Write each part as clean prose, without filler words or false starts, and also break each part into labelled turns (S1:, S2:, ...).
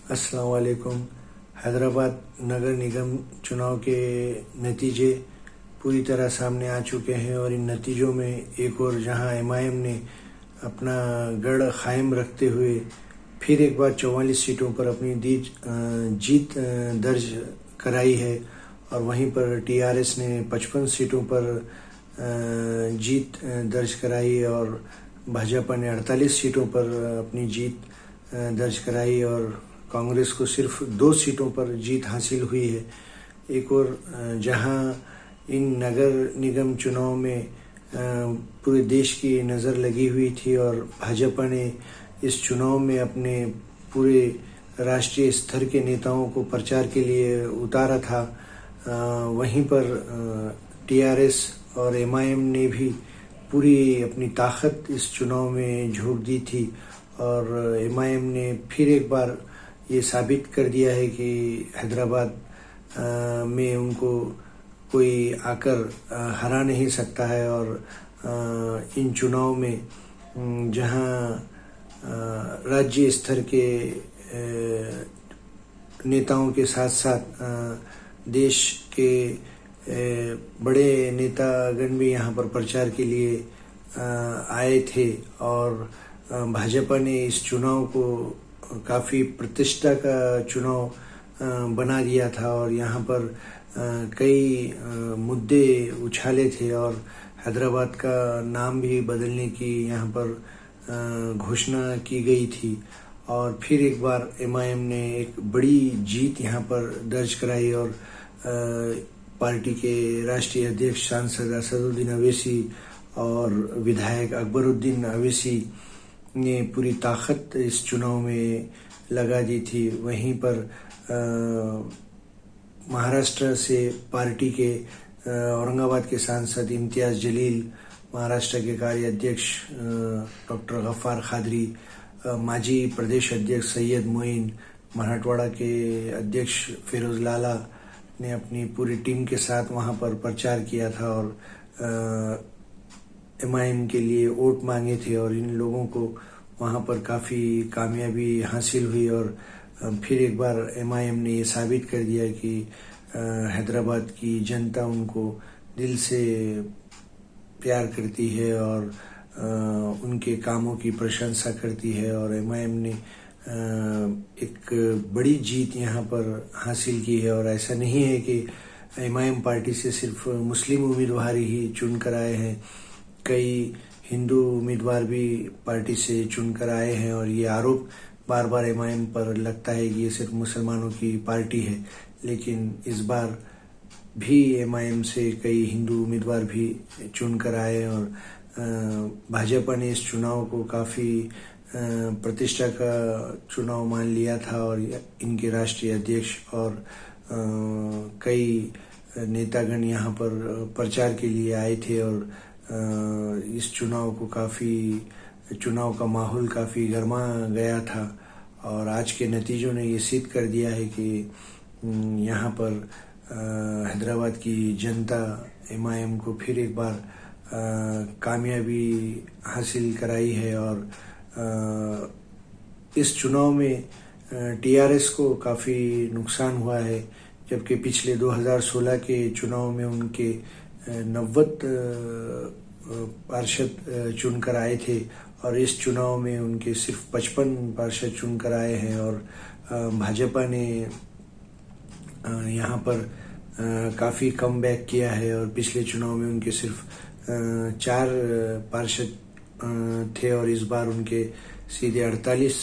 S1: अस्सलाम वालेकुम। हैदराबाद नगर निगम चुनाव के नतीजे पूरी तरह सामने आ चुके हैं और इन नतीजों में एक और जहां एमआईएम ने अपना गढ़ कायम रखते हुए फिर एक बार 44 सीटों पर अपनी जीत दर्ज कराई है और वहीं पर टीआरएस ने 55 सीटों पर जीत दर्ज कराई और भाजपा ने 48 सीटों पर अपनी जीत दर्ज कराई और कांग्रेस को सिर्फ 2 सीटों पर जीत हासिल हुई है। एक और जहां इन नगर निगम चुनाव में पूरे देश की नज़र लगी हुई थी और भाजपा ने इस चुनाव में अपने पूरे राष्ट्रीय स्तर के नेताओं को प्रचार के लिए उतारा था, वहीं पर टीआरएस और एमआईएम ने भी पूरी अपनी ताकत इस चुनाव में झोंक दी थी और एमआईएम ने फिर एक बार ये साबित कर दिया है कि हैदराबाद में उनको कोई आकर हरा नहीं सकता है और इन चुनाव में जहां राज्य स्तर के नेताओं के साथ साथ देश के बड़े नेतागण भी यहाँ पर प्रचार के लिए आए थे और भाजपा ने इस चुनाव को काफ़ी प्रतिष्ठा का चुनाव बना दिया था और यहाँ पर कई मुद्दे उछाले थे और हैदराबाद का नाम भी बदलने की यहाँ पर घोषणा की गई थी और फिर एक बार एमआईएम ने एक बड़ी जीत यहाँ पर दर्ज कराई और पार्टी के राष्ट्रीय अध्यक्ष सांसद असदुद्दीन अवैसी और विधायक अकबरुद्दीन अवैसी ने पूरी ताकत इस चुनाव में लगा दी थी। वहीं पर महाराष्ट्र से पार्टी के औरंगाबाद के सांसद इम्तियाज जलील, महाराष्ट्र के कार्याध्यक्ष डॉक्टर गफ्फार खादरी, माजी प्रदेश अध्यक्ष सैयद मोइन, मराठवाड़ा के अध्यक्ष फिरोज लाला ने अपनी पूरी टीम के साथ वहां पर प्रचार किया था और एमआईएम के लिए वोट मांगे थे और इन लोगों को वहां पर काफ़ी कामयाबी हासिल हुई और फिर एक बार एमआईएम ने ये साबित कर दिया कि हैदराबाद की जनता उनको दिल से प्यार करती है और उनके कामों की प्रशंसा करती है और एमआईएम ने एक बड़ी जीत यहाँ पर हासिल की है। और ऐसा नहीं है कि एमआईएम पार्टी से सिर्फ मुस्लिम उम्मीदवार ही चुनकर आए हैं, कई हिंदू उम्मीदवार भी पार्टी से चुनकर आए हैं और ये आरोप बार बार एमआईएम पर लगता है कि ये सिर्फ मुसलमानों की पार्टी है, लेकिन इस बार भी एमआईएम से कई हिंदू उम्मीदवार भी चुनकर आए और भाजपा ने इस चुनाव को काफ़ी प्रतिष्ठा का चुनाव मान लिया था और इनके राष्ट्रीय अध्यक्ष और कई नेतागण यहाँ पर प्रचार के लिए आए थे और इस चुनाव को चुनाव का माहौल काफ़ी गर्मा गया था और आज के नतीजों ने ये सिद्ध कर दिया है कि यहाँ पर हैदराबाद की जनता एमआईएम को फिर एक बार कामयाबी हासिल कराई है और इस चुनाव में टीआरएस को काफ़ी नुकसान हुआ है, जबकि पिछले 2016 के चुनाव में उनके 90 पार्षद चुनकर आए थे और इस चुनाव में उनके सिर्फ 55 पार्षद चुनकर आए हैं और भाजपा ने यहाँ पर काफ़ी कम बैक किया है और पिछले चुनाव में उनके सिर्फ 4 पार्षद थे और इस बार उनके सीधे 48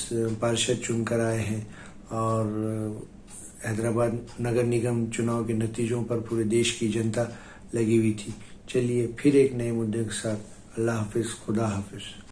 S1: पार्षद चुनकर आए हैं और हैदराबाद नगर निगम चुनाव के नतीजों पर पूरे देश की जनता लगी हुई थी। चलिए फिर एक नए मुद्दे के साथ, अल्लाह हाफिज़, खुदा हाफिज़।